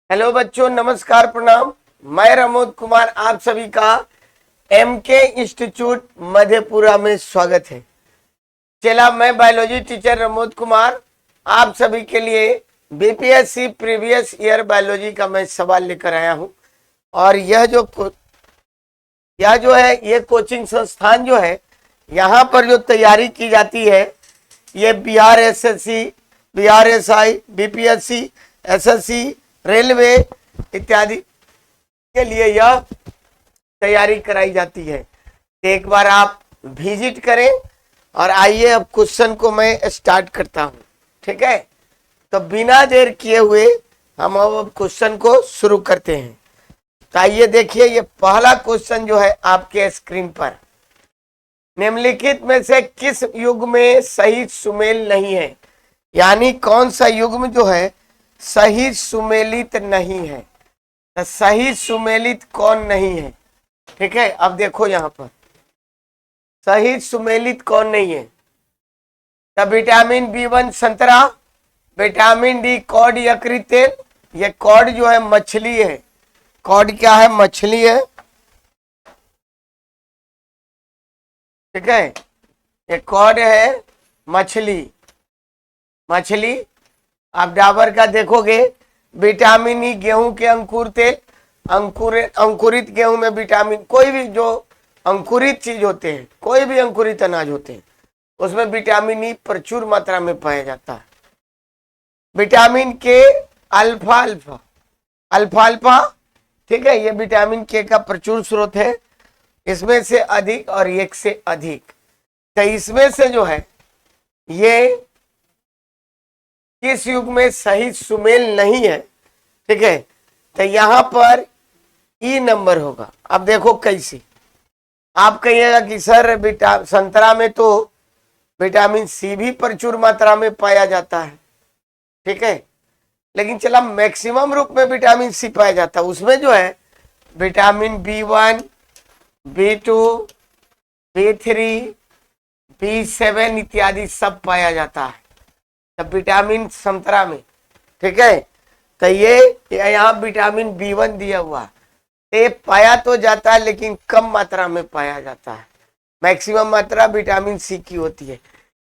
Hello बच्चों, नमस्कार, प्रणाम। मैं रमोद कुमार आप सभी का एमके इंस्टीट्यूट मधेपुरा में स्वागत है। चला, मैं बायोलॉजी टीचर रमोद कुमार आप सभी के लिए बीपीएससी प्रीवियस ईयर बायोलॉजी का मैं सवाल लेकर आया हूं। और यह जो है ये कोचिंग संस्थान जो है, यहाँ पर जो तैयारी की जाती है ये Bihar SSC, Bihar SI, BPSC, SSC, railway इत्यादि के लिए यह तैयारी कराई जाती है। एक बार आप विजिट करें और आइए, अब क्वेश्चन को मैं स्टार्ट करता हूं। ठीक है, तो बिना देर किए हुए हम अब क्वेश्चन को शुरू करते हैं। तो आइए देखिए, ये पहला क्वेश्चन जो है आपके स्क्रीन पर, निम्नलिखित में से किस युग्म में सही सुमेल नहीं है? यानी कौन सा युग्म जो है सही सुमेलित नहीं है? तो सही सुमेलित कौन नहीं है? ठीक है, अब देखो यहां पर सही सुमेलित कौन नहीं है। तो विटामिन बी1 संतरा, विटामिन डी कॉड यकृत तेल। ये कॉड जो है मछली है। कॉड क्या है? मछली है। ठीक है, ये कॉड है मछली। आप डाबर का देखोगे, विटामिन ई गेहूं के अंकुर तेल, अंकुरित गेहूं में विटामिन, कोई भी जो अंकुरित चीज होते हैं, कोई भी अंकुरित अनाज होते हैं, उसमें विटामिन ई प्रचुर मात्रा में पाया जाता है। विटामिन के अल्फा अल्फा अल्फा अल्फा, ठीक है, ये विटामिन के का प्रचुर स्रोत है। इसमें से अधिक और एक से अधिक, तो इसमें से जो है ये किस युग में सही सुमेल नहीं है? ठीक है, तो यहां पर ई नंबर होगा। अब देखो कैसे, आप कहिएगा कि सर संतरा में तो विटामिन सी भी प्रचुर मात्रा में पाया जाता है। ठीक है, लेकिन चला मैक्सिमम रूप में विटामिन सी पाया जाता है। उसमें जो है विटामिन बी1, बी2, बी3, बी7 इत्यादि सब पाया जाता है तब विटामिन संतरा में। ठीक है, तो ये यहाँ विटामिन बी1 दिया हुआ, ये पाया तो जाता है लेकिन कम मात्रा में पाया जाता है। मैक्सिमम मात्रा विटामिन सी की होती है,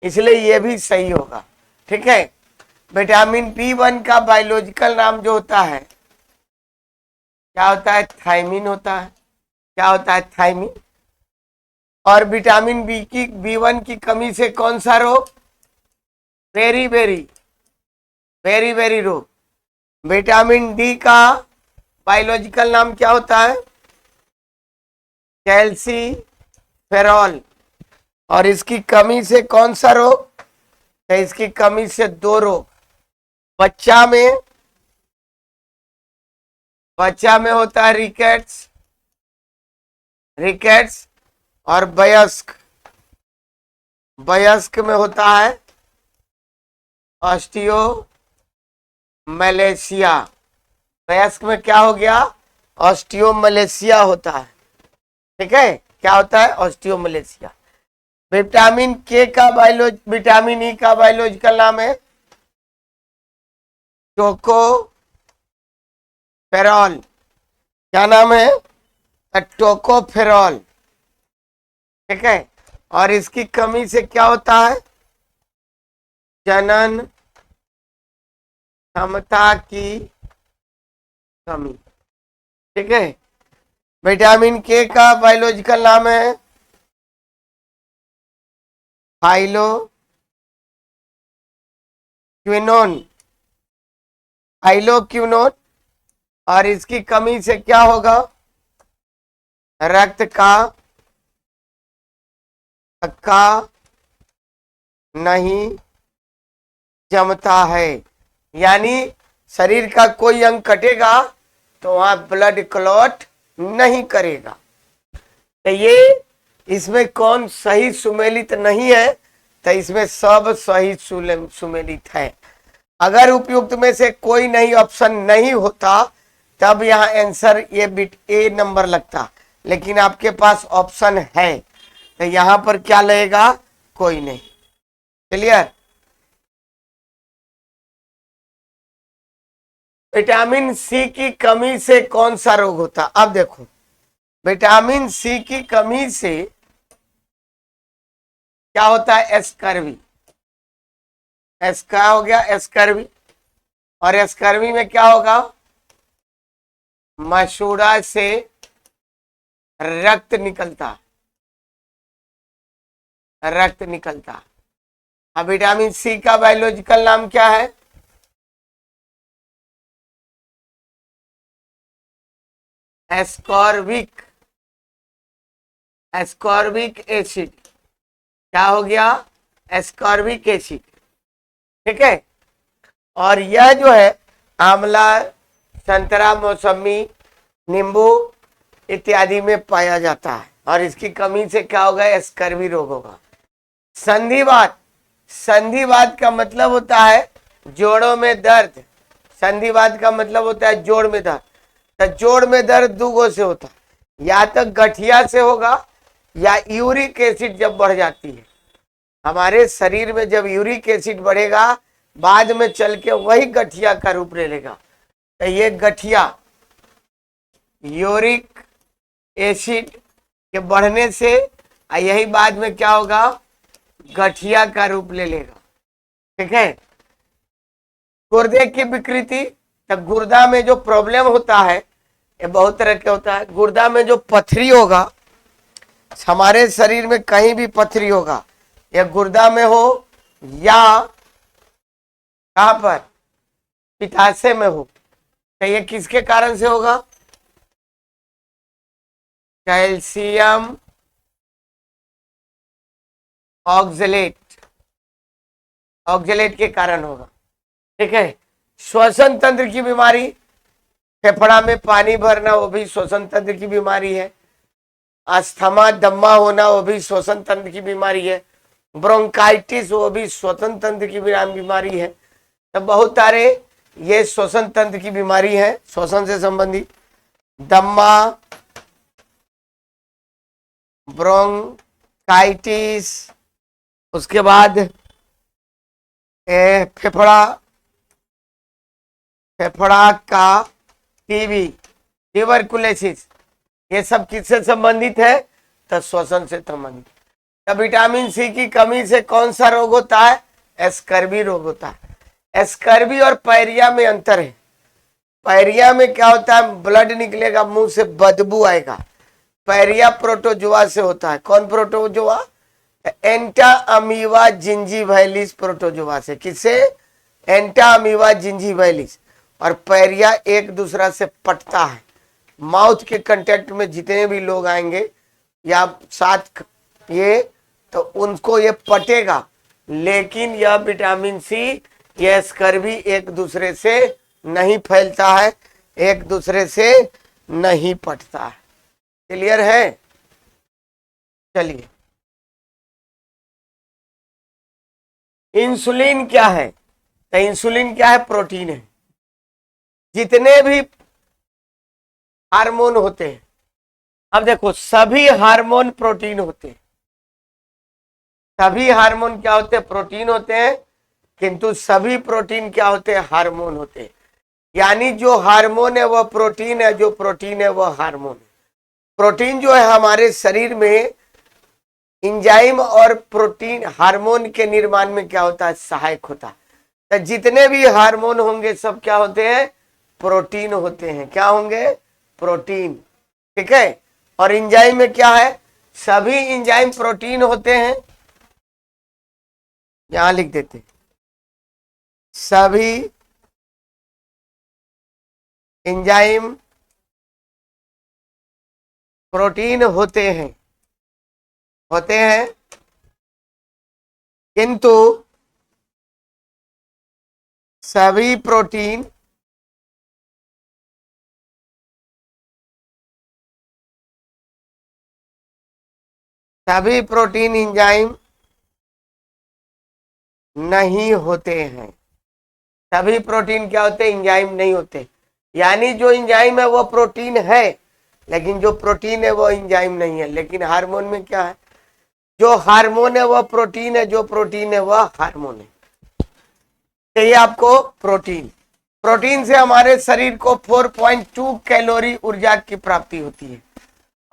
इसलिए ये भी सही होगा। ठीक है, विटामिन बी1 का बायोलॉजिकल नाम जो होता है क्या होता है? थायमिन होता है। क्या होता है? थायमिन। और विटामिन बी1 की कमी से कौन सा रोग? वेरी वेरी रोग। विटामिन डी का बायोलॉजिकल नाम क्या होता है? कैल्सीफेरॉल। और इसकी कमी से कौन सा रोग? तो इसकी कमी से दो रोग। बच्चा में होता है रिकेट्स और वयस्क में होता है ऑस्टियोमलेशिया। वयस्क में क्या हो गया? ऑस्टियोमलेशिया होता है। ठीक है, क्या होता है? ऑस्टियोमलेशिया। विटामिन ई का बायोलॉजिकल नाम है टोकोफेरॉल। क्या नाम है? टोकोफेरॉल। ठीक है, और इसकी कमी से क्या होता है? जनन क्षमता की कमी। ठीक है, विटामिन के का बायोलॉजिकल नाम है फाइलोक्विनोन। और इसकी कमी से क्या होगा? रक्त का नहीं जमता है। यानी शरीर का कोई अंग कटेगा तो वहां ब्लड क्लॉट नहीं करेगा। तो ये इसमें कौन सही सुमेलित नहीं है? तो इसमें सब सही सुमेलित है। अगर उपयुक्त में से कोई नहीं ऑप्शन नहीं होता तब यहाँ आंसर ये बिट ए नंबर लगता, लेकिन आपके पास ऑप्शन है तो यहाँ पर क्या लगेगा? कोई नहीं। क्लियर? विटामिन सी की कमी से कौन सा रोग होता है? अब देखो, विटामिन सी की कमी से क्या होता है? स्कर्वी। क्या हो गया? स्कर्वी। और स्कर्वी में क्या होगा? मसूड़ा से रक्त निकलता, रक्त निकलता। अब विटामिन सी का बायोलॉजिकल नाम क्या है? Ascorbic, ascorbic acid. क्या हो गया? Ascorbic acid. ठीक है। और यह जो है आंवला, संतरा, मौसमी, नींबू इत्यादि में पाया जाता है। और इसकी कमी से क्या होगा? स्कर्वी रोग होगा। संधिवात, संधिवात का मतलब होता है जोड़ों में दर्द। संधिवात का मतलब होता है जोड़ में दर्द। तो जोड़ में दर्द दूगो से होता है, या तो गठिया से होगा या यूरिक एसिड जब बढ़ जाती है। हमारे शरीर में जब यूरिक एसिड बढ़ेगा बाद में चल के वही गठिया का रूप ले लेगा। तो ये गठिया यूरिक एसिड के बढ़ने से यही बाद में क्या होगा? गठिया का रूप ले लेगा। ठीक है। गुर्दे की विकृति, तो गुर्दा में जो प्रॉब्लम होता है ये बहुत तरह के होता है। गुर्दा में जो पथरी होगा, हमारे शरीर में कहीं भी पथरी होगा, या गुर्दा में हो या कहां पर, पित्ताशय में हो, तो ये किसके कारण से होगा? कैल्शियम ऑक्सलेट, ऑक्सलेट के कारण होगा। ठीक है। श्वसन तंत्र की बीमारी, फेफड़ा में पानी भरना वो भी श्वसन तंत्र की बीमारी है। अस्थमा, दम्मा होना वो भी श्वसन तंत्र की बीमारी है। ब्रोंकाइटिस वो भी श्वसन तंत्र की बीमारी है। तो बहुत सारे ये श्वसन तंत्र की बीमारी है, श्वसन से संबंधित। दम्मा, ब्रोंकाइटिस, उसके बाद फेफड़ा, फेफड़ा का टीबी, ट्यूबरकुलोसिस, ये सब किससे संबंधित है? तो श्वसन से संबंधित। तो विटामिन सी की कमी से कौन सा रोग होता है? स्कर्वी रोग होता है। स्कर्वी और पायरिया में अंतर है। पायरिया में क्या होता है? ब्लड निकलेगा, मुंह से बदबू आएगा। पायरिया प्रोटोजोआ से होता है। कौन प्रोटोजोआ? एंटा अमीवा जिंजीवाइलिस प्रोटोजोआ से। किससे? एंटा अमीवा जिंजीवाइलिस। और पायरिया एक दूसरा से पटता है। माउथ के कांटेक्ट में जितने भी लोग आएंगे या साथ ये, तो उनको ये पटेगा। लेकिन यह विटामिन सी, यह स्कर्वी एक दूसरे से नहीं फैलता है, एक दूसरे से नहीं पटता है। क्लियर है? चलिए, इंसुलिन क्या है? तो इंसुलिन क्या है? प्रोटीन है। जितने भी हार्मोन होते हैं, अब देखो सभी हार्मोन प्रोटीन होते हैं। सभी हार्मोन क्या होते हैं? प्रोटीन होते हैं। किंतु सभी प्रोटीन क्या होते हैं? हार्मोन होते हैं। यानी जो हार्मोन है वह प्रोटीन है, जो प्रोटीन है वह हार्मोन है। प्रोटीन जो है हमारे शरीर में एंजाइम और प्रोटीन हार्मोन के निर्माण में क्या होता है? सहायक होता है। तो जितने भी हार्मोन होंगे सब क्या होते हैं? प्रोटीन होते हैं। क्या होंगे? प्रोटीन। ठीक है। और एंजाइम में क्या है? सभी एंजाइम प्रोटीन होते हैं। यहां लिख देते, सभी एंजाइम प्रोटीन होते हैं, होते हैं। किंतु सभी प्रोटीन एंजाइम नहीं होते हैं। सभी प्रोटीन क्या होते हैं? एंजाइम नहीं होते। यानी जो एंजाइम है वो प्रोटीन है, लेकिन जो प्रोटीन है वो एंजाइम नहीं है। लेकिन हार्मोन में क्या है? जो हार्मोन है वह प्रोटीन है, जो प्रोटीन है वह हार्मोन है। चाहिए आपको प्रोटीन। प्रोटीन से हमारे शरीर को 4.2 कैलोरी ऊर्जा की प्राप्ति होती है।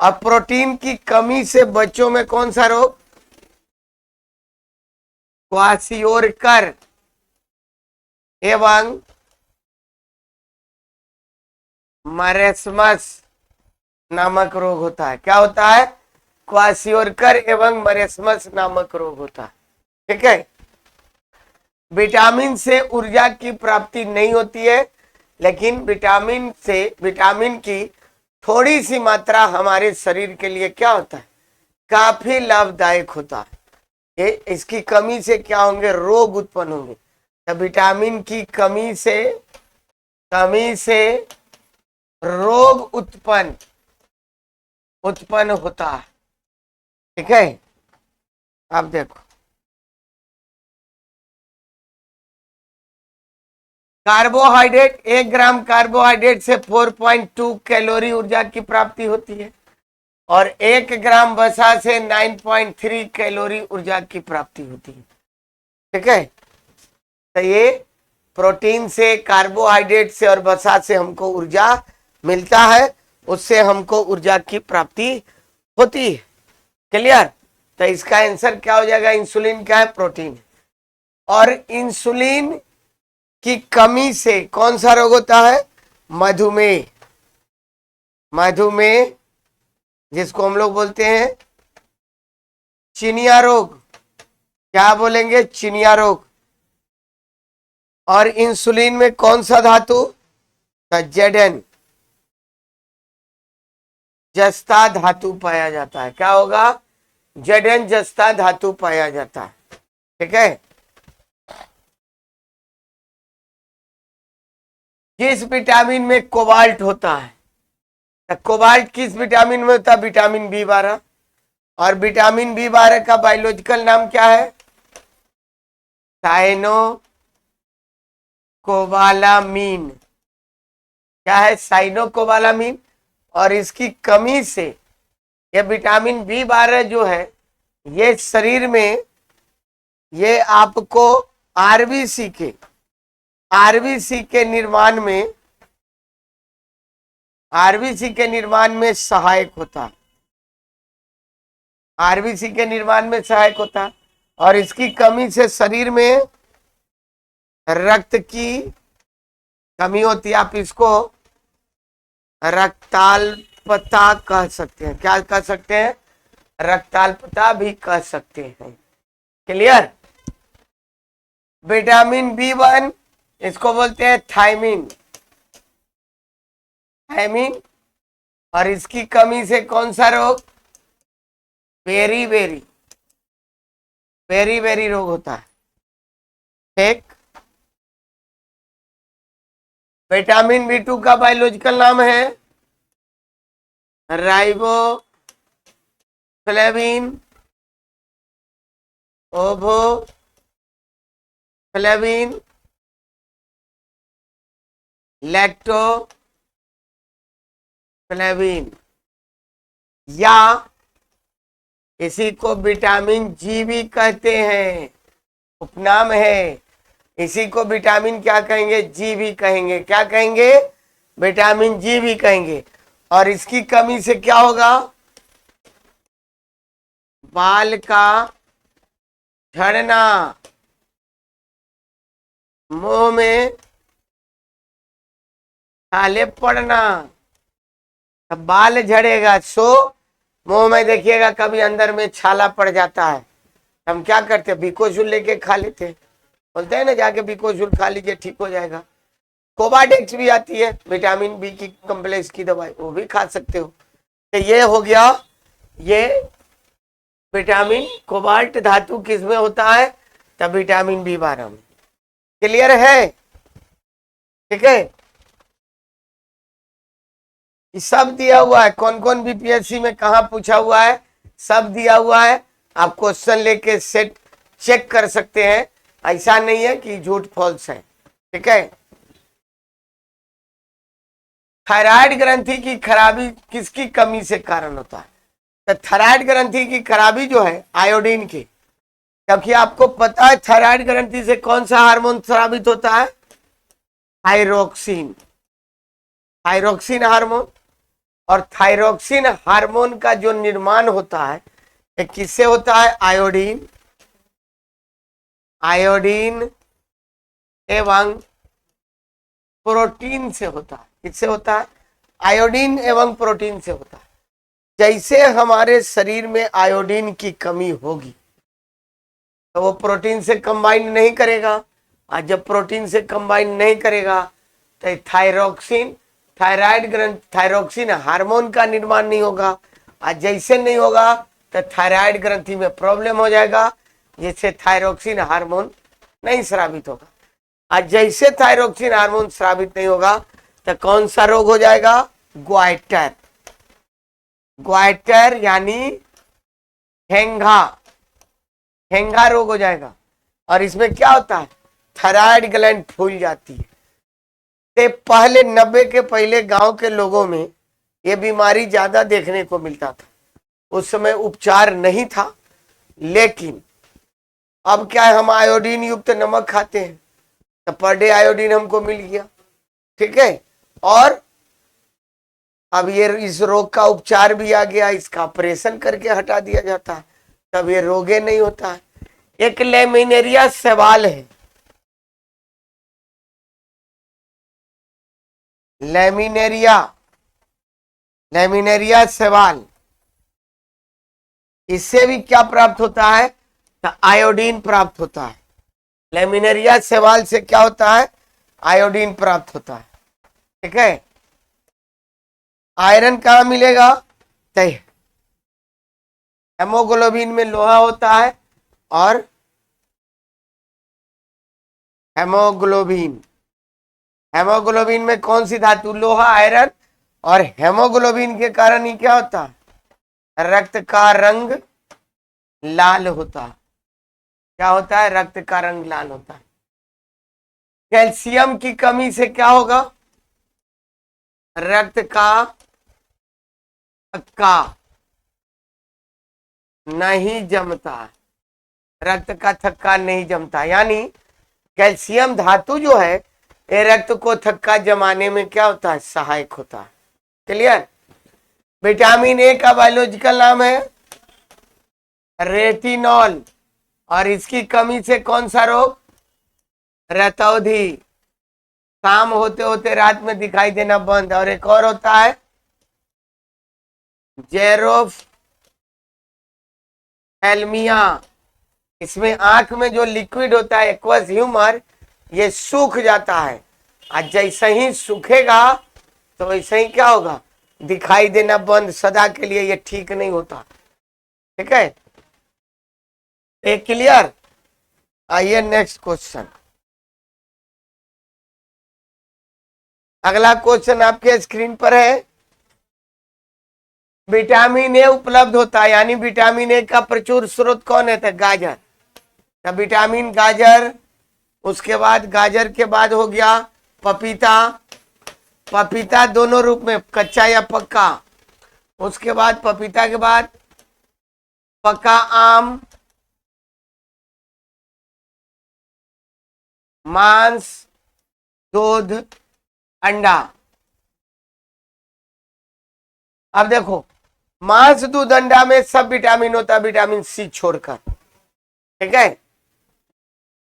और प्रोटीन की कमी से बच्चों में कौन सा रोग? क्वाशियोरकर एवं मरेस्मस नामक रोग होता है। क्या होता है? क्वाशियोरकर एवं मरेस्मस नामक रोग होता है। ठीक है। विटामिन से ऊर्जा की प्राप्ति नहीं होती है, लेकिन विटामिन की थोड़ी सी मात्रा हमारे शरीर के लिए क्या होता है? काफी लाभदायक होता है। ये इसकी कमी से क्या होंगे? रोग उत्पन्न होंगे। तो विटामिन की कमी से रोग उत्पन्न होता है। ठीक है। अब देखो, कार्बोहाइड्रेट, 1 ग्राम कार्बोहाइड्रेट से 4.2 कैलोरी ऊर्जा की प्राप्ति होती है और 1 ग्राम वसा से 9.3 कैलोरी ऊर्जा की प्राप्ति होती है। ठीक है। तो ये प्रोटीन से, कार्बोहाइड्रेट से और वसा से हमको ऊर्जा मिलता है, उससे हमको ऊर्जा की प्राप्ति होती है। क्लियर? तो इसका आंसर क्या हो जाएगा? इंसुलिन क्या है? प्रोटीन। और इंसुलिन की कमी से कौन सा रोग होता है? मधुमेह। मधुमेह, जिसको हम लोग बोलते हैं चिनिया रोग। क्या बोलेंगे? चिनिया रोग। और इंसुलिन में कौन सा धातु? Zn, जस्ता धातु पाया जाता है। क्या होगा? Zn जस्ता धातु पाया जाता है। ठीक है। किस विटामिन में कोबाल्ट होता है? कोबाल्ट किस विटामिन में होता है? Vitamin B12। और विटामिन B12 का बायोलॉजिकल नाम क्या है? साइनोकोबालामीन। क्या है? साइनोकोबालामीन। और इसकी कमी से ये विटामिन B12 जो है, ये शरीर में, ये आपको आरबीसी के निर्माण में सहायक होता है। आरबीसी के निर्माण में सहायक होता है। और इसकी कमी से शरीर में रक्त की कमी होती है। आप इसको रक्ताल्पता कह सकते हैं। क्या कह सकते हैं? रक्ताल्पता भी कह सकते हैं। क्लियर? विटामिन B1, इसको बोलते हैं थायमीन। और इसकी कमी से कौन सा रोग? बेरी रोग होता है। ठीक। विटामिन B2 का बायोलॉजिकल नाम है राइबोफ्लेविन, ओवोफ्लेविन, लैक्टोफ्लेविन, या इसी को विटामिन जी भी कहते हैं। उपनाम है। इसी को विटामिन क्या कहेंगे? जी भी कहेंगे। क्या कहेंगे? विटामिन जी भी कहेंगे। और इसकी कमी से क्या होगा? बाल का झड़ना, मुंह में छाले पड़ना। अब बाल झड़ेगा, सो मुंह में देखिएगा कभी अंदर में छाला पड़ जाता है। हम क्या करते हैं? बिकोजुल लेके खा लेते हैं। बोलते हैं ना, जाके बिकोजुल खा लीजिए, ठीक हो जाएगा। कोबाडेक्स भी आती है, विटामिन बी की कॉम्प्लेक्स की दवाई, वो भी खा सकते हो। तो ये हो गया, ये विटामिन कोबाल्ट धातु किस में होता है? तब विटामिन B12 में। क्लियर है? ठीक है। सब दिया हुआ है, कौन कौन बीपीएससी में कहा पूछा हुआ है, सब दिया हुआ है। आप क्वेश्चन लेके सेट चेक कर सकते हैं। ऐसा नहीं है कि झूठ फॉल्स है। ठीक है। थायराइड ग्रंथि की खराबी किसकी कमी से कारण होता है? तो थायराइड ग्रंथि की खराबी जो है आयोडीन की, क्योंकि आपको पता है थायराइड ग्रंथि से कौन सा हार्मोन स्रावित होता है? Thyroxine, thyroxine hormone. और थायरोक्सिन हार्मोन का जो निर्माण होता है ये किससे होता है? आयोडीन, आयोडीन एवं प्रोटीन से होता है। किससे होता है? आयोडीन एवं प्रोटीन से होता है। जैसे हमारे शरीर में आयोडीन की कमी होगी तो वो प्रोटीन से कंबाइन नहीं करेगा, और जब प्रोटीन से कंबाइन नहीं करेगा तो थायरोक्सिन, थायराइड ग्रंथि, थायरोक्सिन हार्मोन का निर्माण नहीं होगा, और जैसे नहीं होगा तो थायराइड ग्रंथि में प्रॉब्लम हो जाएगा, जिससे थायरोक्सिन हार्मोन नहीं स्रावित होगा। और जैसे थायरोक्सिन हार्मोन स्रावित नहीं होगा तो कौन सा रोग हो जाएगा? ग्वाइटर, ग्वाइटर यानी हेंगा, हेंगा रोग हो जाएगा। और इसमें क्या होता है? थायराइड ग्लैंड फूल जाती है। ते पहले 90 के पहले गांव के लोगों में ये बीमारी ज्यादा देखने को मिलता था। उस समय उपचार नहीं था, लेकिन अब क्या है, हम आयोडीन युक्त नमक खाते हैं तो पर डे आयोडीन हमको मिल गया, ठीक है। और अब ये इस रोग का उपचार भी आ गया, इसका ऑपरेशन करके हटा दिया जाता है, तब ये रोगे नहीं होता है। एक लेमिनेरिया सवाल है, लेमिनेरिया, लेमिनेरिया सवाल, इससे भी क्या प्राप्त होता है? तो आयोडीन प्राप्त होता है। लेमिनेरिया सवाल से क्या होता है? आयोडीन प्राप्त होता है, ठीक है। आयरन कहाँ मिलेगा? तो हेमोग्लोबिन में लोहा होता है, और हेमोग्लोबिन, हेमोग्लोबिन में कौन सी धातु? लोहा, आयरन। और हेमोग्लोबिन के कारण ही क्या होता है? रक्त का रंग लाल होता है। क्या होता है? रक्त का रंग लाल होता है। कैल्शियम की कमी से क्या होगा? रक्त का थक्का नहीं जमता, रक्त का थक्का नहीं जमता। यानी कैल्शियम धातु जो है ये रक्त को थक्का जमाने में क्या होता है? सहायक होता है। क्लियर? विटामिन ए का बायोलॉजिकल नाम है रेटिनॉल, और इसकी कमी से कौन सा रोग? रतौंधी, शाम होते होते रात में दिखाई देना बंद। और एक और होता है जेरोफ्थैल्मिया, इसमें आंख में जो लिक्विड होता है एक्वस ह्यूमर ये सूख जाता है, और जैसे ही सूखेगा तो वैसे ही क्या होगा? दिखाई देना बंद सदा के लिए, ये ठीक नहीं होता, ठीक है। एक क्लियर? आइए नेक्स्ट क्वेश्चन। अगला क्वेश्चन आपके स्क्रीन पर है। विटामिन ए उपलब्ध होता है, यानी विटामिन ए का प्रचुर स्रोत कौन है? तो गाजर। तो विटामिन गाजर, उसके बाद गाजर के बाद हो गया पपीता, पपीता दोनों रूप में, कच्चा या पक्का। उसके बाद पपीता के बाद पक्का आम, मांस, दूध, अंडा। अब देखो, मांस, दूध, अंडा में सब विटामिन होता है विटामिन सी छोड़कर, ठीक है।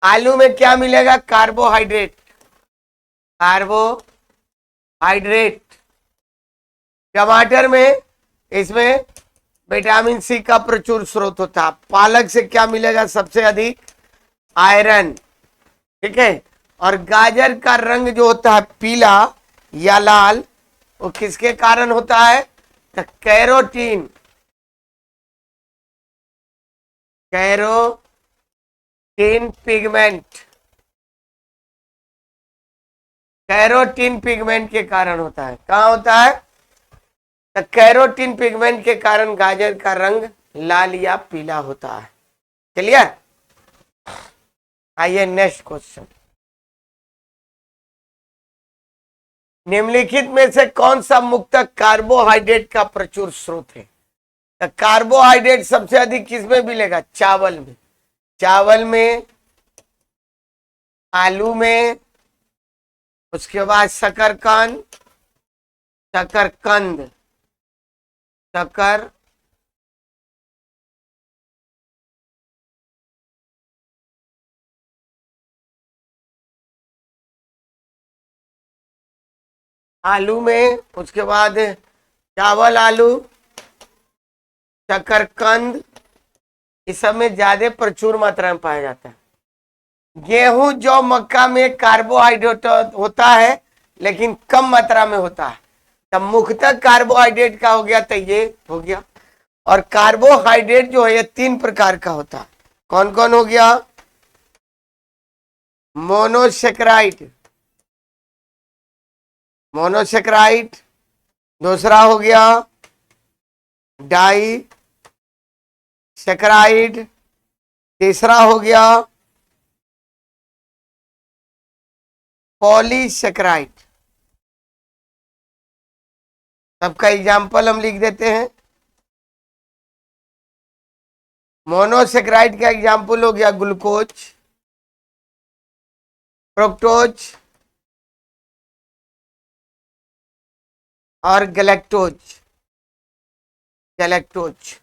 आलू में क्या मिलेगा? Carbohydrate, carbohydrate. टमाटर में, इसमें विटामिन सी का प्रचुर स्रोत होता है। पालक से क्या मिलेगा सबसे अधिक? आयरन, ठीक है। और गाजर का रंग जो होता है पीला या लाल, वो किसके कारण होता है? तो carotene, carotene pigment, carotene pigment के कारण होता है। कहाँ होता है? तो कैरोटीन पिगमेंट के कारण गाजर का रंग लाल या पीला होता है। क्लियर? आइए नेक्स्ट क्वेश्चन। निम्नलिखित में से कौन सा मुक्तक कार्बोहाइड्रेट का प्रचुर स्रोत है? तो कार्बोहाइड्रेट सबसे अधिक किसमें मिलेगा? चावल में, चावल में, आलू में, उसके बाद शकरकंद, शकरकंद, शकर आलू में, उसके बाद चावल आलू, शकरकंद, इस सब में ज्यादा प्रचुर मात्रा में पाया जाता है। गेहूं जौ मक्का में कार्बोहाइड्रेट होता है लेकिन कम मात्रा में होता है। तब मुख्यतः कार्बोहाइड्रेट का हो गया, तो ये हो गया। और कार्बोहाइड्रेट जो है ये 3 प्रकार का होता है। कौन कौन हो गया? मोनोसेक्राइड, मोनोसेक्राइड, दूसरा हो गया डाई सेक्राइड, तीसरा हो गया पॉलीसेक्राइड। सबका एग्जाम्पल हम लिख देते हैं। मोनोसेक्राइड का एग्जाम्पल हो गया ग्लूकोज, फ्रुक्टोज और गैलेक्टोज, गैलेक्टोज।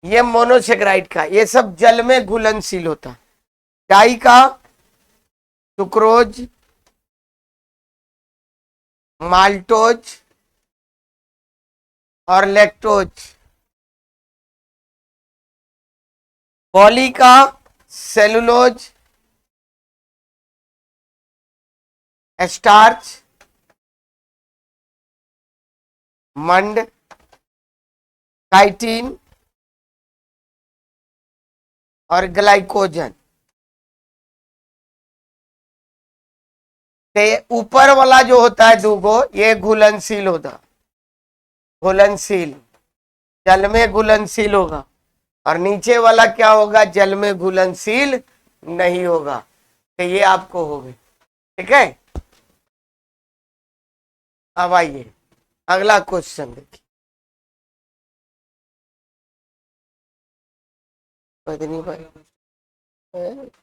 ये मोनोसेक्राइड का, ये सब जल में घुलनशील होता है। डाई का सुक्रोज, माल्टोज और लैक्टोज। पॉली का सेलुलोज, स्टार्च, मंड, काइटिन और ग्लाइकोजन। तो ऊपर वाला जो होता है दूगो, ये घुलनशील होता, घुलनशील, जल में घुलनशील होगा। और नीचे वाला क्या होगा? जल में घुलनशील नहीं होगा। तो ये आपको हो गए, ठीक है। अब आइए अगला क्वेश्चन देखिए। पत्नी भाई,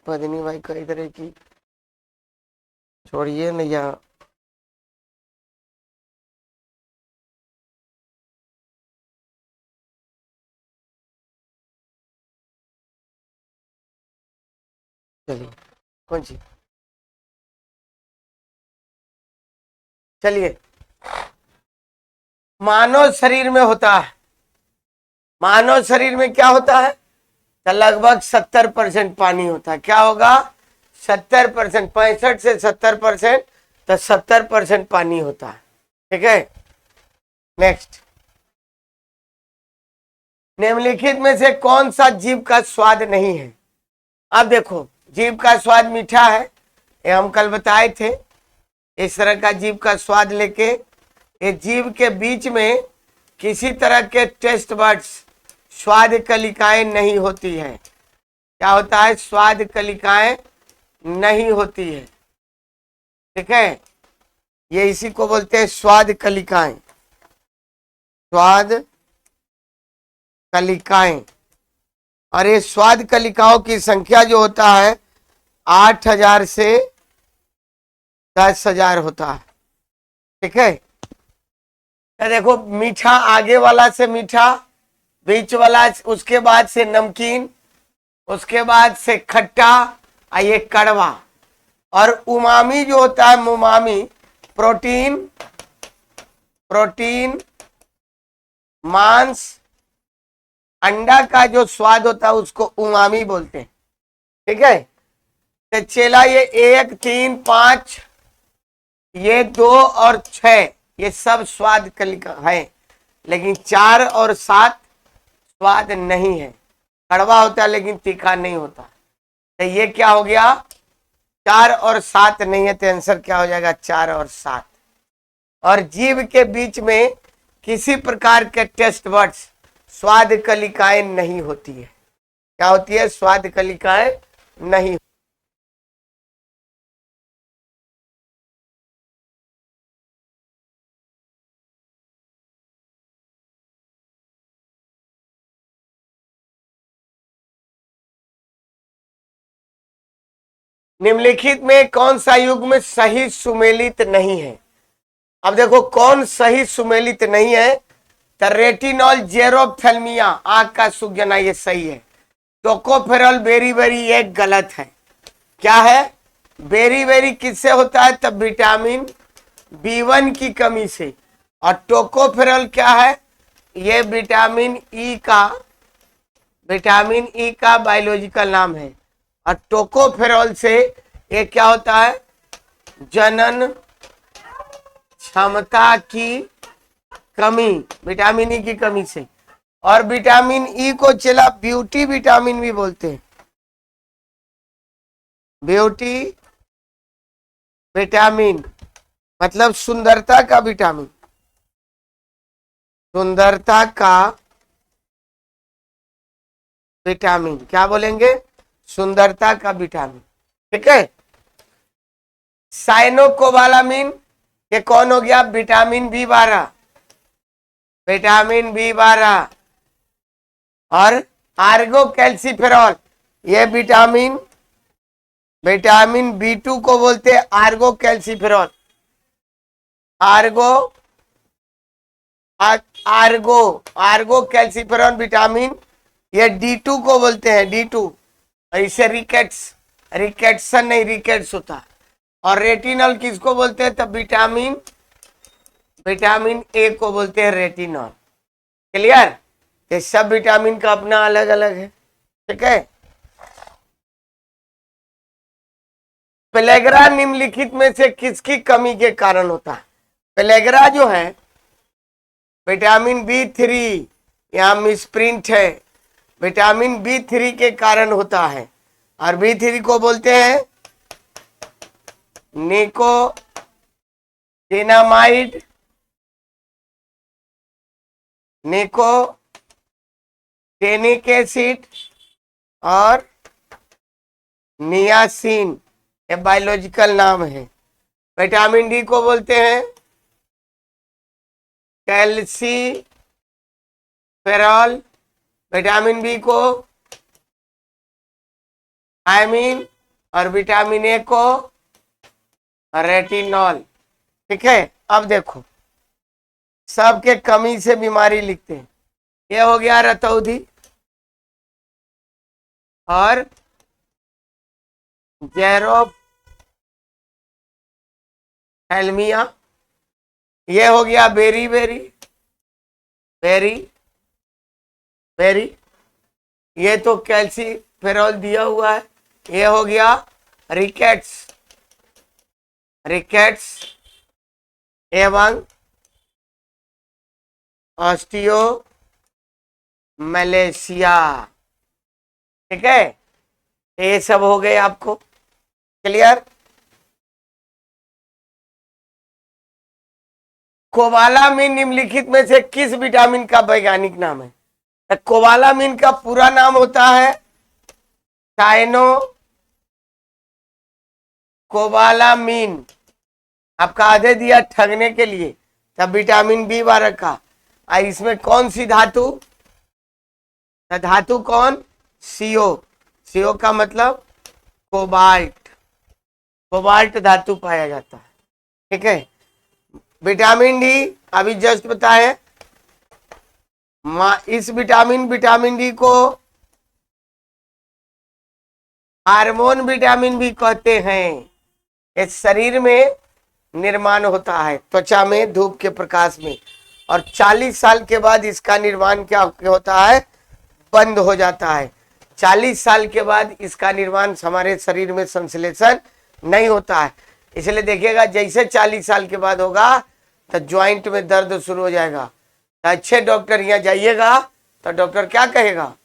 पत्नी भाई कई तरह की, छोड़िए न यहाँ। चलिए कौन सी, चलिए मानव शरीर में होता है, मानव शरीर में क्या होता है? तो लगभग 70% पानी होता है। क्या होगा? 70%, 65 से 70%, तो 70% पानी होता है, ठीक है। नेक्स्ट, निम्नलिखित में से कौन सा जीव का स्वाद नहीं है? अब देखो, जीव का स्वाद मीठा है, ये हम कल बताए थे। इस तरह का जीव का स्वाद लेके, ये जीव के बीच में किसी तरह के टेस्ट बड्स, स्वाद कलिकाएं नहीं होती है। क्या होता है? स्वाद कलिकाएं नहीं होती है, ठीक है। ये इसी को बोलते हैं स्वाद कलिकाएं, स्वाद कलिकाएं। और ये स्वाद कलिकाओं की संख्या जो होता है 8000 से 10,000 होता है, ठीक है। तो देखो, मीठा आगे वाला से मीठा, बीच वाला, उसके बाद से नमकीन, उसके बाद से खट्टा, और ये कड़वा। और उमामी जो होता है, मुमामी, प्रोटीन, प्रोटीन, मांस, अंडा का जो स्वाद होता है उसको उमामी बोलते हैं, ठीक है। तो चला, ये 1, 3, 5, ये 2 और 6, ये सब स्वाद कलिका है। लेकिन 4 और 7 स्वाद नहीं है। कड़वा होता है लेकिन तीखा नहीं होता। तो ये क्या हो गया? 4 और 7 नहीं है, तो आंसर क्या हो जाएगा? 4 और 7। और जीव के बीच में किसी प्रकार के टेस्ट बड्स, स्वाद कलिकाएं नहीं होती है। क्या होती है? स्वाद कलिकाएं नहीं। निम्नलिखित में कौन सा युग्म सही सुमेलित नहीं है? अब देखो कौन सही सुमेलित नहीं है। तो रेटिनॉल, जेरोफ्थेल्मिया आंख का सूजना, ये सही है। टोकोफेरॉल, बेरी बेरी, ये गलत है। क्या है? बेरी बेरी किससे होता है? तब विटामिन B1 की कमी से। और टोकोफेरॉल क्या है? ये विटामिन ई का बायोलॉजिकल नाम है। और टोकोफेरॉल से ये क्या होता है? जनन क्षमता की कमी, विटामिन ई की कमी से। और विटामिन ई को चला ब्यूटी विटामिन भी बोलते हैं। ब्यूटी विटामिन मतलब सुंदरता का विटामिन, सुंदरता का विटामिन। क्या बोलेंगे? सुंदरता का विटामिन। ठीक है। साइनोकोबालामिन ये कौन हो गया? Vitamin B12, vitamin B12। और आर्गो कैल्सीफेरॉल ये विटामिन B2 को बोलते हैं Ergo calciferol. Ergo calciferol vitamin ये D2 को बोलते हैं, D2। और इसे रिकेट्सन नहीं, रिकेट्स होता है। और रेटिनॉल किसको बोलते हैं? तब विटामिन ए को बोलते हैं रेटिनॉल। क्लियर? ये सब विटामिन का अपना अलग अलग है। ठीक है। पेलेग्रा निम्नलिखित में से किसकी कमी के कारण होता है? पेलेग्रा जो है विटामिन B3, यहां मिसप्रिंट है, विटामिन B3 के कारण होता है। और B3 को बोलते हैं निकोटिनामाइड, निकोटेनिक एसिड और नियासिन, ये बायोलॉजिकल नाम है। विटामिन डी को बोलते हैं कैल्सीफेरॉल, विटामिन बी को थायमिन और विटामिन ए को रेटिनॉल। ठीक है। अब देखो सबके कमी से बीमारी लिखते हैं। ये हो गया रतौधी और जेरोफ्थेल्मिया। ये हो गया बेरी बेरी, ये तो कैल्सीफेरॉल दिया हुआ है। ये हो गया रिकेट्स एवं ऑस्टियोमैलेशिया। ठीक है। ये सब हो गए आपको क्लियर। कोबालामिन निम्नलिखित में से किस विटामिन का वैज्ञानिक नाम है? कोबालामिन का पूरा नाम होता है साइनो कोबालामिन। आपका आधे दिया ठगने के लिए, तब विटामिन B12 का। और इसमें कौन सी धातु? धातु कौन? CO का मतलब कोबाल्ट धातु पाया जाता है। ठीक है। विटामिन डी अभी जस्ट बताए, इस विटामिन डी को हार्मोन विटामिन भी कहते हैं। इस शरीर में निर्माण होता है त्वचा में, धूप के प्रकाश में। और 40 साल के बाद इसका निर्माण क्या होता है? बंद हो जाता है। 40 साल के बाद इसका निर्माण हमारे शरीर में संश्लेषण नहीं होता है। इसलिए देखिएगा जैसे 40 साल के बाद होगा तो ज्वाइंट में दर्द शुरू हो जाएगा। तो अच्छे डॉक्टर यहाँ जाइएगा तो डॉक्टर क्या कहेगा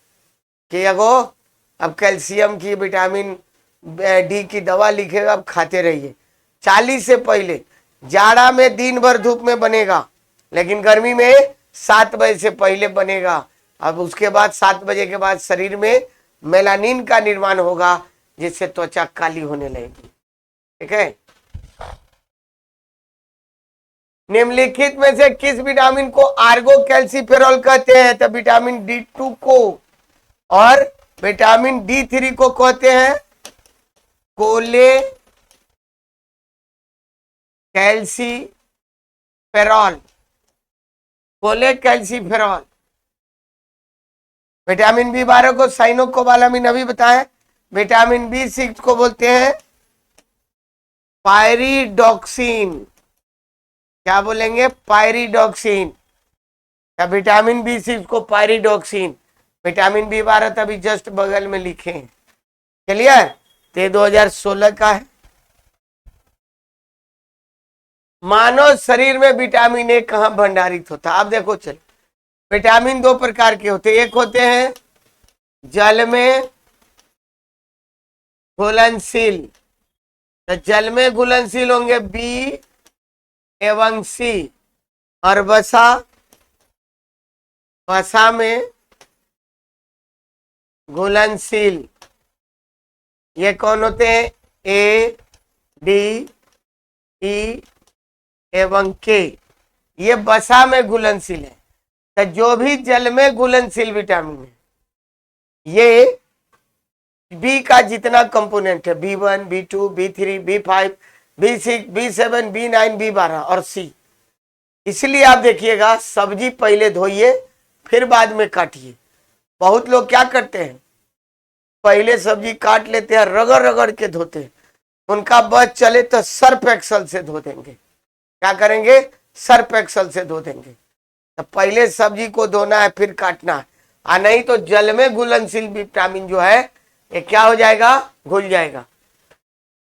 कि अगो अब कैल्शियम की, विटामिन डी की दवा लिखेगा, अब खाते रहिए। 40 से पहले जाड़ा में दिन भर धूप में बनेगा, लेकिन गर्मी में 7 बजे से पहले बनेगा। अब उसके बाद 7 बजे के बाद शरीर में मेलानिन का निर्माण होगा, जिससे त्वचा काली होने लगेगी। ठीक है। निम्नलिखित में से किस विटामिन को आर्गो कैल्सीफेरॉल कहते हैं? तो विटामिन D2 को। और विटामिन D3 को कहते हैं कोले कैल्सीफेरॉल, कोले कैल्सीफेरॉल। विटामिन B12 को साइनोकोबालामिन अभी बताएं। विटामिन B6 को बोलते हैं पायरिडॉक्सिन। क्या बोलेंगे? पायरिडॉक्सिन। या विटामिन B6 को पायरिडॉक्सिन। विटामिन B12 तभी जस्ट बगल में लिखे हैं। क्लियर? ये 2016 का है। मानव शरीर में विटामिन ए कहां भंडारित होता है? आप देखो चलो, विटामिन 2 प्रकार के होते हैं। एक होते हैं जल में घुलनशील, तो जल में घुलनशील होंगे B एवं C, और वसा में घुलनशील, ये कौन होते हैं? A, D, E एवं K, ये वसा में घुलनशील है। तो जो भी जल में घुलनशील विटामिन है, ये बी का जितना कंपोनेंट है, B1, B2, B3, B5, B6, B7, B9, B12 और C, इसलिए आप देखिएगा सब्जी पहले धोइए फिर बाद में काटिए। बहुत लोग क्या करते हैं, पहले सब्जी काट लेते हैं, रगड़ रगड़ के धोते हैं। उनका बस चले तो सर्फ एक्सल से धो देंगे। क्या करेंगे? सर्फ एक्सल से धो देंगे। तो पहले सब्जी को धोना है फिर काटना है, और नहीं तो जल में घुलनशील विटामिन जो है ये क्या हो जाएगा? घुल जाएगा।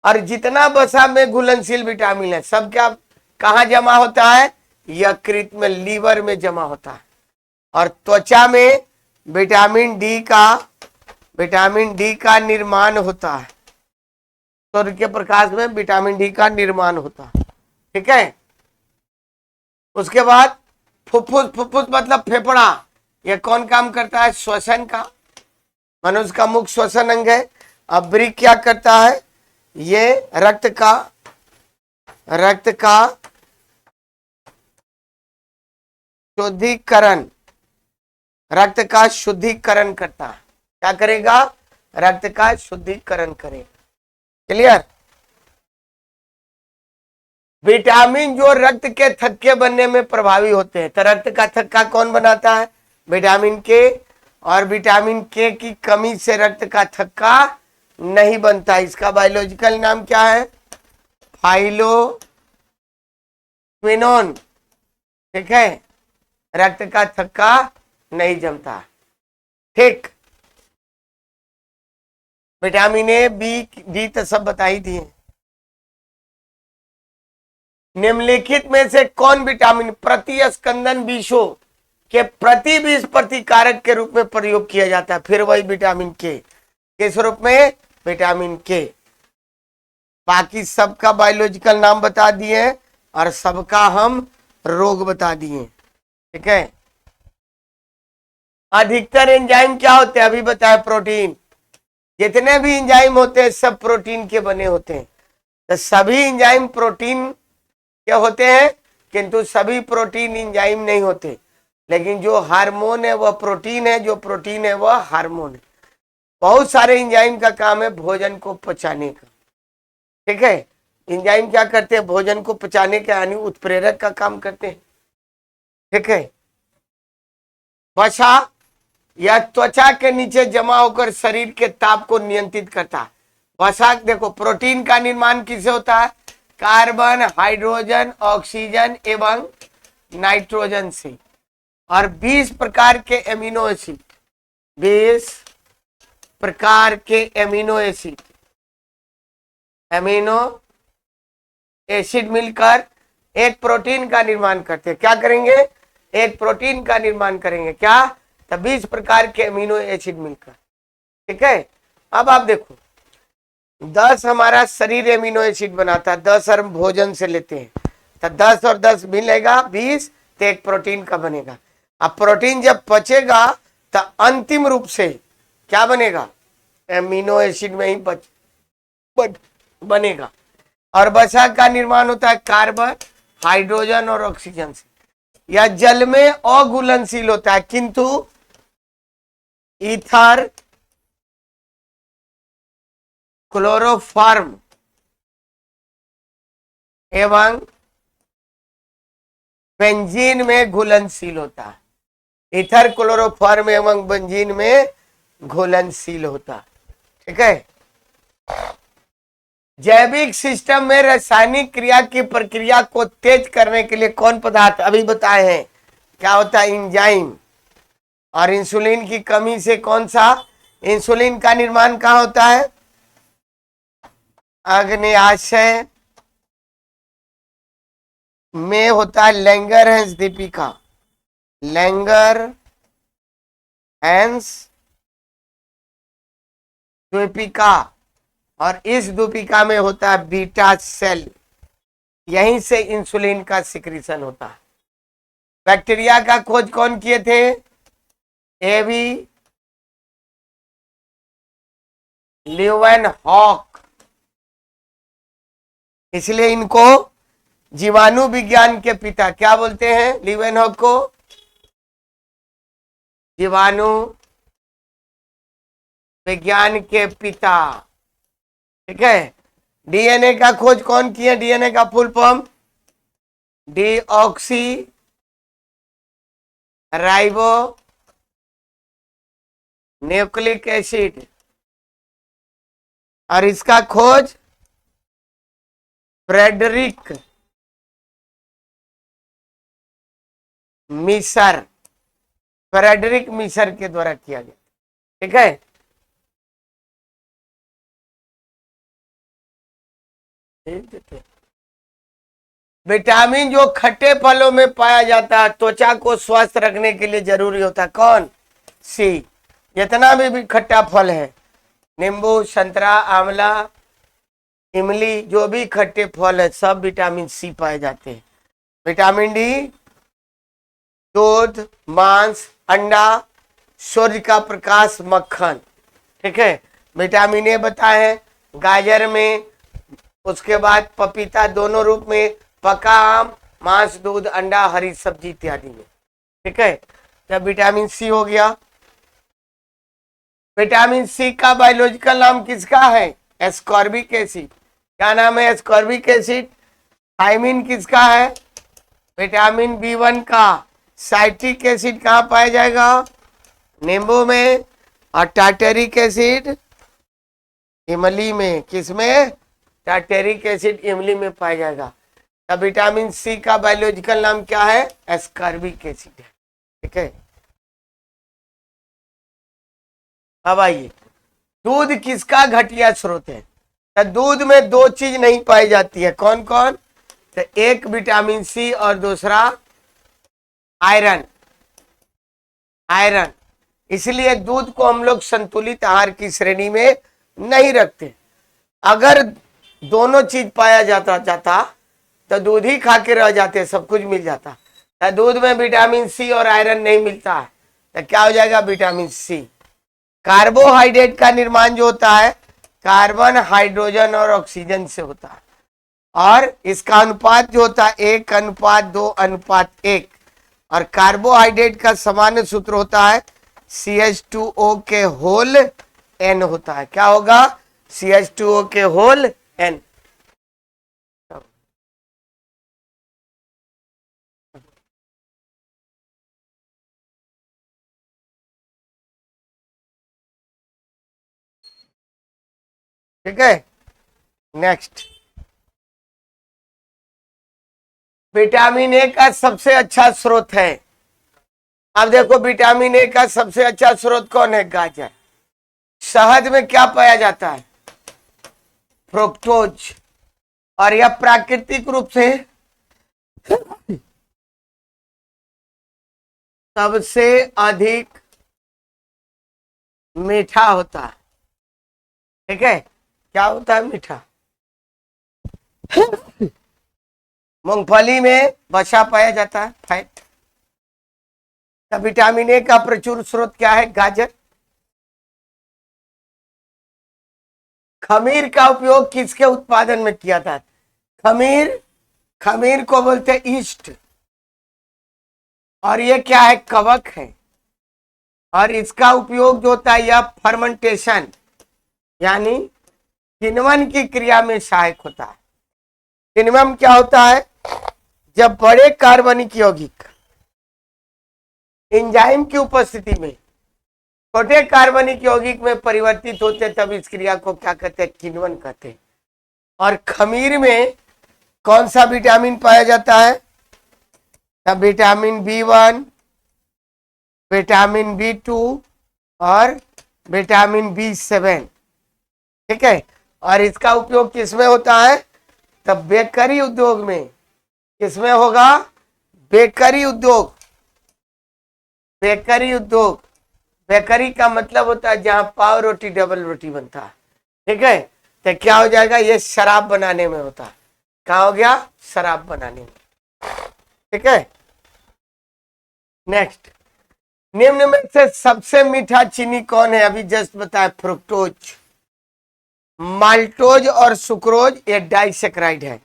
और जितना वसा में घुलनशील विटामिन है सब क्या कहाँ जमा होता है? यकृत में, लीवर में जमा होता है। और त्वचा में विटामिन डी का निर्माण होता है। सूर्य के प्रकाश में विटामिन डी का निर्माण होता है। ठीक है। उसके बाद फुफ्फुस मतलब फेफड़ा, ये कौन काम करता है? श्वसन का। मनुष्य का मुख्य श्वसन अंग है। अब वृक्क क्या करता है? ये रक्त का शुद्धिकरण, रक्त का शुद्धिकरण करता है। क्या करेगा? रक्त का शुद्धिकरण करेगा। क्लियर? विटामिन जो रक्त के थक्के बनने में प्रभावी होते हैं, तो रक्त का थक्का कौन बनाता है? विटामिन के। और विटामिन के की कमी से रक्त का थक्का नहीं बनता। इसका बायोलॉजिकल नाम क्या है? फाइलोक्विनोन। ठीक है। रक्त का थक्का नहीं जमता। ठीक। विटामिन ए, बी, डी तो सब बता ही दिए। निम्नलिखित में से कौन विटामिन प्रतिस्कंदन विषों के प्रतिविष प्रतिकारक के रूप में प्रयोग किया जाता है? फिर वही विटामिन के। किस रूप में? विटामिन के। बाकी सबका बायोलॉजिकल नाम बता दिए और सबका हम रोग बता दिए। ठीक है। अधिकतर एंजाइम क्या होते हैं? अभी बताया प्रोटीन। जितने भी एंजाइम होते हैं सब प्रोटीन के बने होते हैं। तो सभी एंजाइम प्रोटीन के होते हैं, किंतु सभी प्रोटीन एंजाइम नहीं होते। लेकिन जो हार्मोन है वह प्रोटीन है, जो प्रोटीन है वह हार्मोन है। बहुत सारे एंजाइम का काम है भोजन को पचाने का। ठीक है। एंजाइम क्या करते हैं? भोजन को पचाने का यानी उत्प्रेरक का काम करते हैं। ठीक है। वसा या त्वचा के नीचे जमा होकर शरीर के ताप को नियंत्रित करता है। वसा देखो, प्रोटीन का निर्माण किससे होता है? कार्बन, हाइड्रोजन, ऑक्सीजन एवं नाइट्रोजन से। और 20 प्रकार के एमिनो एसिड, 20 प्रकार के एमिनो एसिड मिलकर एक प्रोटीन का निर्माण करते हैं। क्या करेंगे? एक प्रोटीन का निर्माण करेंगे। क्या? तो 20 प्रकार के एमिनो एसिड मिलकर। ठीक है। अब आप देखो, 10 हमारा शरीर एमिनो एसिड बनाता है, 10 हम भोजन से लेते हैं, तो 10 और 10 मिलेगा 20, तो एक प्रोटीन का बनेगा। अब प्रोटीन जब पचेगा तो अंतिम रूप से क्या बनेगा? एमिनो एसिड में ही बनेगा। और वसा का निर्माण होता है कार्बन, हाइड्रोजन और ऑक्सीजन से। या जल में अघुलनशील होता है, किंतु ईथर, क्लोरोफॉर्म एवं बेंजीन में घुलनशील होता है। ईथर क्लोरोफॉर्म एवं बेंजीन में घुलनशील होता है। ठीक है। जैविक सिस्टम में रासायनिक क्रिया की प्रक्रिया को तेज करने के लिए कौन पदार्थ अभी बताए हैं, क्या होता है, एंजाइम। और इंसुलिन की कमी से कौन सा, इंसुलिन का निर्माण कहाँ होता है, अग्न्याशय में होता है। लैंगर हैंस दीपिका, लैंगर हैंस द्वीपिका, और इस द्वीपिका में होता है बीटा सेल, यहीं से इंसुलिन का सिक्रीशन होता है। बैक्टीरिया का खोज कौन किए थे, एवी ल्यूवेनहॉक, इसलिए इनको जीवाणु विज्ञान के पिता क्या बोलते हैं, ल्यूवेनहॉक को जीवाणु विज्ञान के पिता। ठीक है। डीएनए का खोज कौन किया, डीएनए का full form deoxy ribo nucleic acid, और इसका खोज फ्रेडरिक मिसर, फ्रेडरिक मिसर के द्वारा किया गया। ठीक है। विटामिन जो खट्टे फलों में पाया जाता है, त्वचा को स्वस्थ रखने के लिए जरूरी होता है, कौन, सी। जितना भी खट्टा फल है, नींबू, संतरा, आंवला, इमली, जो भी खट्टे फल है सब विटामिन सी पाए जाते हैं। विटामिन डी दूध, मांस, अंडा, सूर्य का प्रकाश, मक्खन। ठीक है। विटामिन ए बताए हैं गाजर में, उसके बाद पपीता दोनों रूप में, पका आम, मांस, दूध, अंडा, हरी सब्जी इत्यादि में। ठीक है। जब विटामिन सी हो गया, विटामिन सी का बायोलॉजिकल नाम किसका है, एस्कॉर्बिक एसिड। क्या नाम है, एस्कॉर्बिक एसिड। थायमिन किसका है, विटामिन बी1 का। साइट्रिक एसिड कहाँ पाया जाएगा, नींबू में, और टार्टेरिक एसिड इमली में। किसमें, टार्टेरिक एसिड इमली में पाया जाएगा। तब विटामिन सी का बायोलॉजिकल नाम क्या है, एस्कॉर्बिक एसिड है। ठीक है। अब आइए, दूध किसका घटिया स्रोत है, तो दूध में दो चीज नहीं पाई जाती है, कौन कौन, तो एक विटामिन सी और दूसरा आयरन। आयरन, इसलिए दूध को हम लोग संतुलित आहार की श्रेणी में नहीं रखते। अगर दोनों चीज पाया जाता तो दूध ही खा के रह जाते, सब कुछ मिल जाता। तो दूध में विटामिन सी और आयरन नहीं मिलता है, तो क्या हो जाएगा, विटामिन सी। कार्बोहाइड्रेट का निर्माण जो होता है कार्बन, हाइड्रोजन और ऑक्सीजन से होता है, और इसका अनुपात जो होता है 1:2:1। और कार्बोहाइड्रेट का सामान्य सूत्र होता है CH2O के होल n होता है। क्या होगा, CH2O के होल n। ठीक है। नेक्स्ट, विटामिन ए का सबसे अच्छा स्रोत है। अब देखो विटामिन ए का सबसे अच्छा स्रोत कौन है, गाजर। शहद में क्या पाया जाता है, फ्रुक्टोज, और यह प्राकृतिक रूप से सबसे अधिक मीठा होता है। ठीक है। क्या होता है, मीठा। मूंगफली में वसा पाया जाता है, फैट। तो विटामिन ए का प्रचुर स्रोत क्या है, गाजर। खमीर का उपयोग किसके उत्पादन में किया था, खमीर, खमीर को बोलते हैं ईस्ट, और ये क्या है, कवक है। और इसका उपयोग जो होता है यह फर्मेंटेशन, यानी किण्वन की क्रिया में सहायक होता है। किण्वन क्या होता है? जब बड़े कार्बनिक यौगिक एंजाइम की उपस्थिति में छोटे कार्बनिक यौगिक में परिवर्तित होते तब इस क्रिया को क्या कहते हैं? किण्वन कहते हैं। और खमीर में कौन सा विटामिन पाया जाता है? तब विटामिन B1, विटामिन B2 और विटामिन B7, ठीक है। और इसका उपयोग किसमें होता है? तब बेकरी उद्योग में। किसमें होगा? बेकरी उद्योग। बेकरी उद्योग, बेकरी का मतलब होता है जहां पाव रोटी डबल रोटी बनता है, ठीक है। तो क्या हो जाएगा? ये शराब बनाने में होता है। क्या हो गया? शराब बनाने में, ठीक है। नेक्स्ट, निम्न में से सबसे मीठा चीनी कौन है? अभी जस्ट बताया, फ्रुक्टोज। माल्टोज और सुक्रोज ये डाइसेक्राइड है।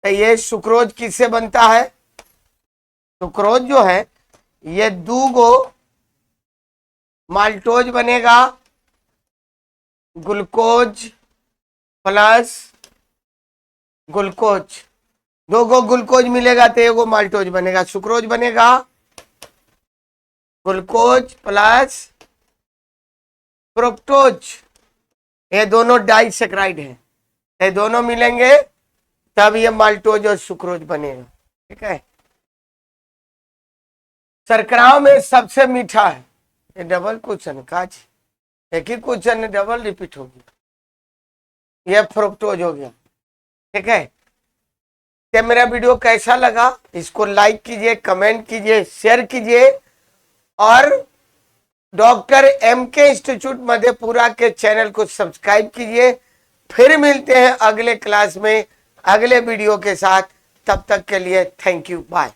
तो ये सुक्रोज किससे बनता है? सुक्रोज जो है ये 2 गो माल्टोज बनेगा, ग्लूकोज प्लस ग्लूकोज, 2 गो ग्लूकोज मिलेगा तो 1 गो माल्टोज बनेगा। सुक्रोज बनेगा ग्लूकोज प्लस फ्रुक्टोज, ये दोनों डाइसेक्राइड है। ये दोनों मिलेंगे तब ये माल्टोज और सुक्रोज बनेगा, ठीक है। शर्कराओं में सबसे मीठा है, ये डबल क्वेश्चन काज, एक ही क्वेश्चन डबल रिपीट हो गया, ये फ्रुक्टोज हो गया, ठीक है। क्या मेरा वीडियो कैसा लगा? इसको लाइक कीजिए, कमेंट कीजिए, शेयर कीजिए और डॉक्टर MK इंस्टीट्यूट मधेपुरा के चैनल को सब्सक्राइब कीजिए। फिर मिलते हैं अगले क्लास में अगले वीडियो के साथ। तब तक के लिए थैंक यू, बाय।